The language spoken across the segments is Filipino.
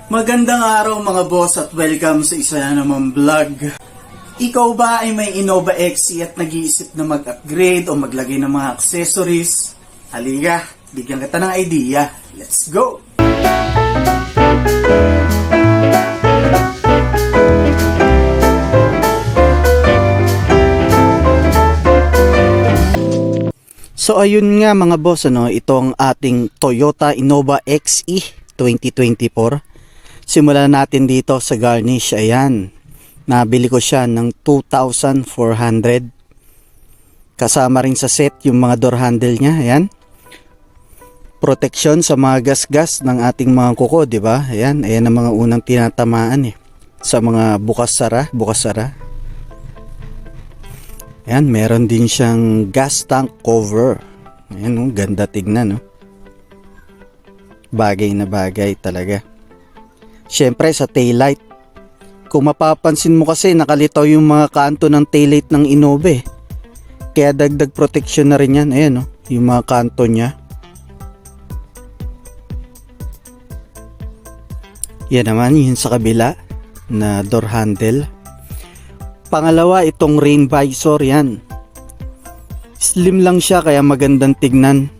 Magandang araw mga boss at welcome sa isa na namang vlog. Ikaw ba ay may Innova XE at nag-iisip na mag-upgrade o maglagay ng mga accessories? Halika, bigyan kita ng idea. Let's go! So ayun nga mga boss, itong ating Toyota Innova XE 2024. Simulan natin dito sa garnish. Ayan, nabili ko siya ng 2,400. Kasama rin sa set yung mga door handle niya. Ayan, protection sa mga gas-gas ng ating mga kuko, di ba? Ayan, ayan ang mga unang tinatamaan sa mga bukas-sara. Ayan, meron din siyang gas tank cover. Ayan, ganda tignan, bagay na bagay talaga. Siyempre sa taillight, kung mapapansin mo kasi nakalitaw yung mga kanto ng taillight ng Innova, kaya dagdag protection na rin yan. Ayan, yung mga kanto niya. Yan naman yung sa kabila na door handle. Pangalawa, itong rain visor. Yan, slim lang siya kaya magandang tignan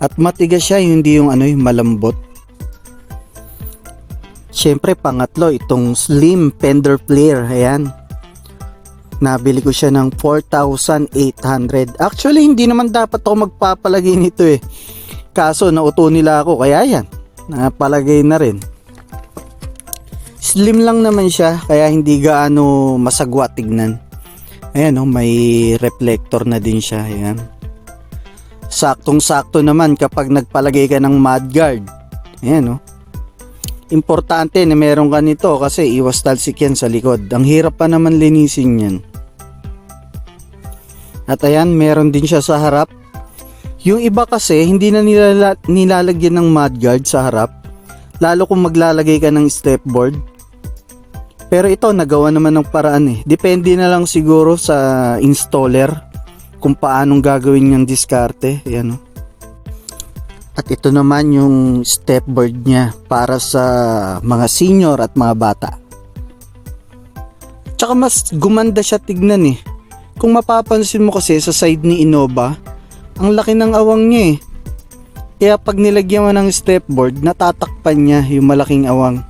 at matigas siya, hindi yung yung malambot. Siyempre pangatlo, itong slim fender flare. Ayan, nabili ko siya ng 4,800. Actually hindi naman dapat ako magpapalagay nito kaso nauto nila ako, kaya yan, napalagay na rin. Slim lang naman siya kaya hindi gaano masagwa tignan. Ayan, may reflector na din siya. Ayan, saktong sakto naman kapag nagpalagay ka ng mudguard. Ayan, importante na meron ka nito kasi iwas talsik yan sa likod. Ang hirap pa naman linisin yan. At ayan, meron din siya sa harap. Yung iba kasi hindi na nilalagyan ng mudguard sa harap, lalo kung maglalagay ka ng stepboard. Pero ito nagawa naman ng paraan. Depende na lang siguro sa installer kung paanong gagawin niyang diskarte. Ayan, At ito naman yung stepboard niya para sa mga senior at mga bata. Tsaka mas gumanda siya tignan Kung mapapansin mo kasi sa side ni Innova, ang laki ng awang niya Kaya pag nilagyan mo ng stepboard, natatakpan niya yung malaking awang.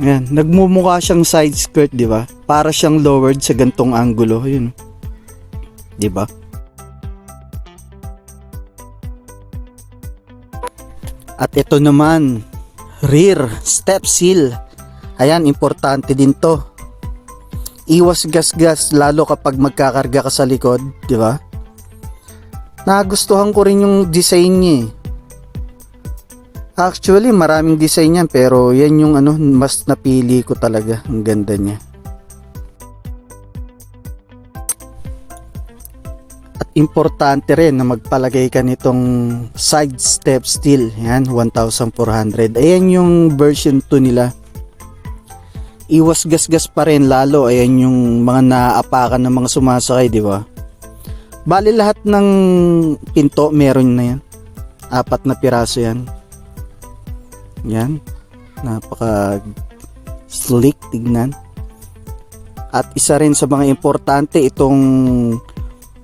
Ayan, nagmumukha siyang side skirt, di ba? Para siyang lowered sa gantong angulo, yun. Di ba? At ito naman, rear step seal. Ayan, importante din to. Iwas gas-gas lalo kapag magkakarga ka sa likod, di ba? Nagustuhan ko rin yung design niya Actually, maraming design yan pero yan yung mas napili ko talaga. Ang ganda niya. Importante rin na magpalagay ka nitong side step steel. Yan, 1,400. Ayan yung version 2 nila. Iwas gas-gas pa rin lalo. Ayan yung mga naaapakan ng mga sumasakay, di ba? Bali lahat ng pinto meron na yan. 4 na piraso yan. Yan, napaka slick tignan. At isa rin sa mga importante itong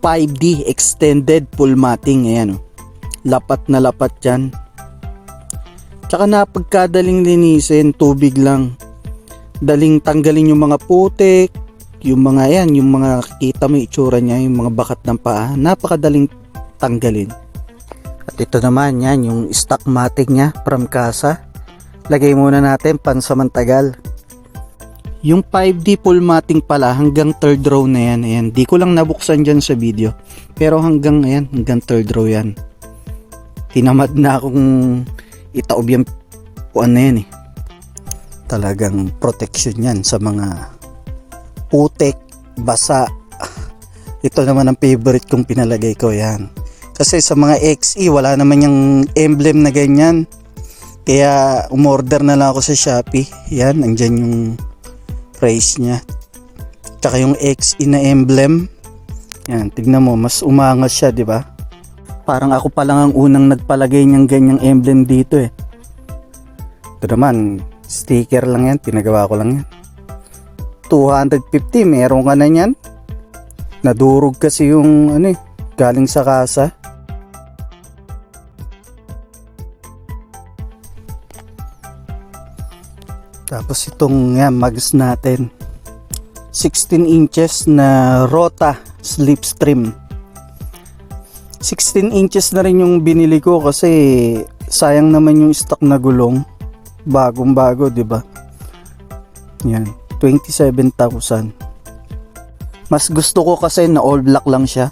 5D extended full matting. Ayan, lapat na lapat yan. Tsaka napagkadaling linisin, tubig lang. Daling tanggalin yung mga putik, yung mga yung mga kita mo itsura niya, yung mga bakat ng paa, napakadaling tanggalin. At ito naman yan, yung stock matting niya from Casa. Lagay muna natin pansamantagal. Yung 5D full matting pala hanggang third row na yan. Ayan, di ko lang nabuksan dyan sa video. Pero hanggang third row yan. Tinamad na akong itaob yung puan na yan Talagang protection yan sa mga putek, basa. Ito naman ang favorite kong pinalagay ko. Yan. Kasi sa mga XE wala naman yung emblem na ganyan. Kaya umorder na lang ako sa Shopee. Yan, andyan yung price niya. Tsaka yung XE na emblem. Yan, tignan mo, mas umangas siya, di ba? Parang ako pa lang ang unang nagpalagay niyang ganyang emblem dito Ito naman, sticker lang yan, pinagawa ko lang yan. 250, meron ka na yan. Nadurog kasi yung galing sa kasa. Tapos itong mags natin, 16 inches na Rota Slipstream. 16 inches na rin yung binili ko kasi sayang naman yung stock na gulong. Bagong bago, di ba? Yan, 27,000. Mas gusto ko kasi na all black lang siya.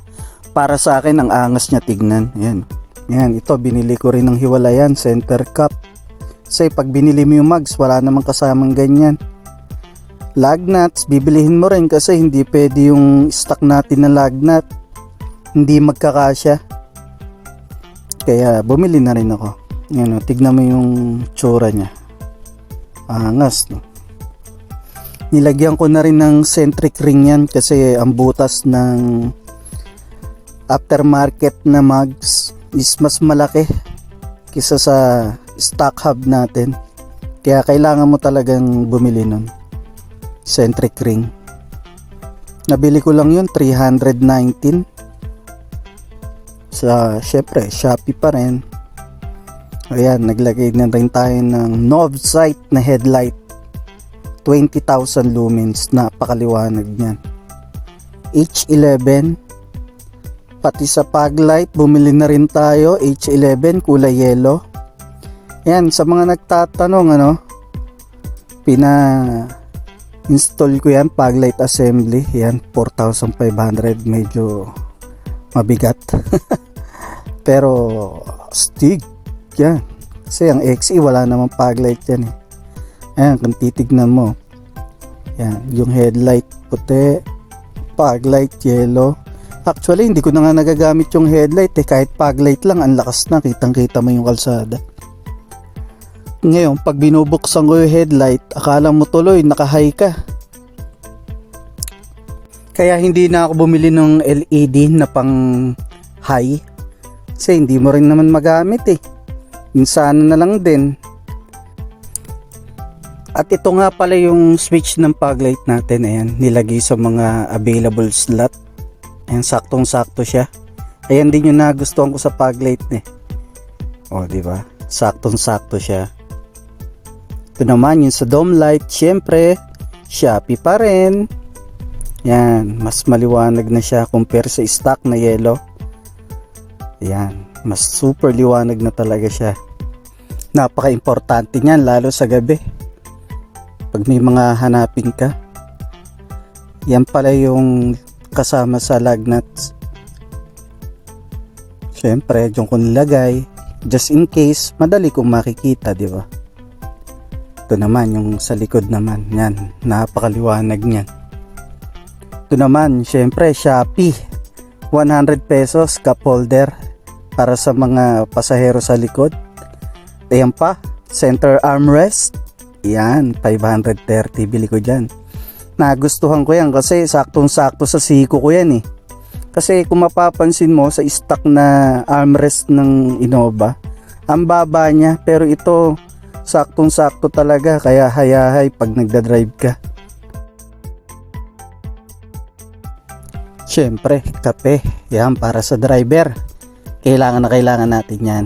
Para sa akin ang angas niya tignan. Yan. Yan, ito binili ko rin ng hiwalayan, center cap. Kasi pag binili mo yung mags, wala namang kasamang ganyan. Lug nuts, bibilihin mo rin kasi hindi pwede yung stock natin na lug nut. Hindi magkakasya. Kaya bumili na rin ako. Yan, tignan mo yung tsura niya. Angas, no? Nilagyan ko na rin ng centric ring yan kasi ang butas ng aftermarket na mags is mas malaki kisa sa stock hub natin. Kaya kailangan mo talagang bumili nun. Centric ring. Nabili ko lang yun, 319. Sa, syempre, Shopee pa rin. Ayan, naglagay na rin tayo ng Novsight na headlight. 20,000 lumens, napakaliwanag niyan. H11. Pati sa fog light, bumili na rin tayo. H11, kulay yellow. Yan, sa mga nagtatanong, pina-install ko yan, fog light assembly. Yan, 4,500. Medyo mabigat. Pero, stig. Yan. Kasi ang XE, wala namang fog light yan eh. Ayan, kung titignan mo. Yan, yung headlight puti, fog light yellow. Actually, hindi ko na nga nagagamit yung headlight eh. Kahit fog light lang, ang lakas na. Kitang-kita mo yung kalsada. Ngayon, pag binubuksan ko yung headlight, akala mo tuloy, naka-high ka. Kaya hindi na ako bumili ng LED na pang high. Kasi hindi mo rin naman magamit eh. Minsan na lang din. At ito nga pala yung switch ng fog light natin. Ayan, nilagay sa mga available slot. Ayan, saktong-sakto siya. Ayan din yung nagustuhan ko sa fog light eh. O, diba? Saktong-sakto siya. Ito naman yung sa dome light. Syempre, Shopee pa rin. Yan, mas maliwanag na siya compare sa stock na yellow. Ayan, mas super liwanag na talaga siya. Napaka-importante niyan lalo sa gabi. Pag may mga hanapin ka. Yan pala yung kasama sa lug nuts. Syempre, diyan ko nilagay. Just in case, madali kong makikita, di ba? Ito naman, yung sa likod naman. Yan, napakaliwanag niyan. Ito naman, syempre, Shopee. 100 pesos, cup holder. Para sa mga pasahero sa likod. Ayan pa, center armrest. Yan, 530 bili ko dyan. Nagustuhan ko yan kasi saktong-sakto sa siko ko yan eh. Kasi kung mapapansin mo sa stock na armrest ng Innova, ang baba niya, pero ito saktong-sakto talaga kaya hayahay pag nagdadrive ka. Syempre, kape. Yan para sa driver. Kailangan na kailangan natin yan.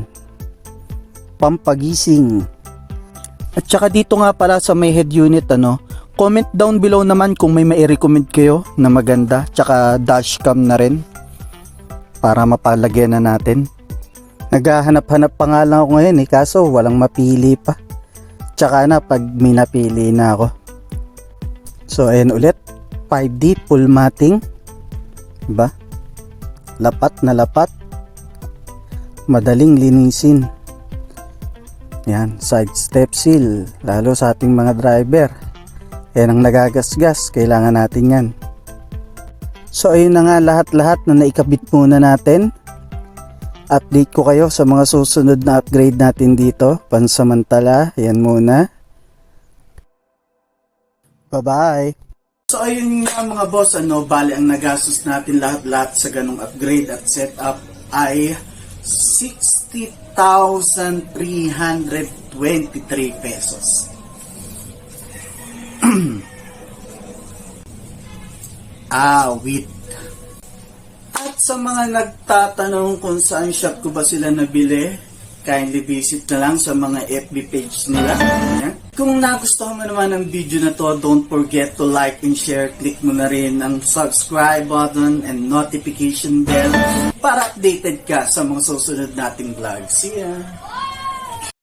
Pampagising. At saka dito nga pala sa may head unit, comment down below naman kung may mai-recommend kayo na maganda. Tsaka dashcam na rin para mapalagyan na natin. Naghahanap-hanap pa nga lang ako ngayon kaso walang mapili pa. Tsaka na pag may napili na ako. So ayan ulit, 5D full matting. Diba? Lapat na lapat. Madaling linisin. Yan, side step seal. Lalo sa ating mga driver. Yan ang nagagasgas. Kailangan natin yan. So ayun na nga lahat-lahat na naikabit muna natin. Update ko kayo sa mga susunod na upgrade natin dito. Pansamantala, yan muna. Bye-bye! So ayun nga mga boss, bali ang nagastos natin lahat-lahat sa ganong upgrade at setup ay 6 60,323 pesos. Awit. At sa mga nagtatanong kung saan shop ko ba sila nabili, kindly visit na lang sa mga FB page nila. Ayan. Kung nagustuhan mo naman ang video na to, don't forget to like and share. Click mo na rin ang subscribe button and notification bell para updated ka sa mga susunod nating vlog. See ya!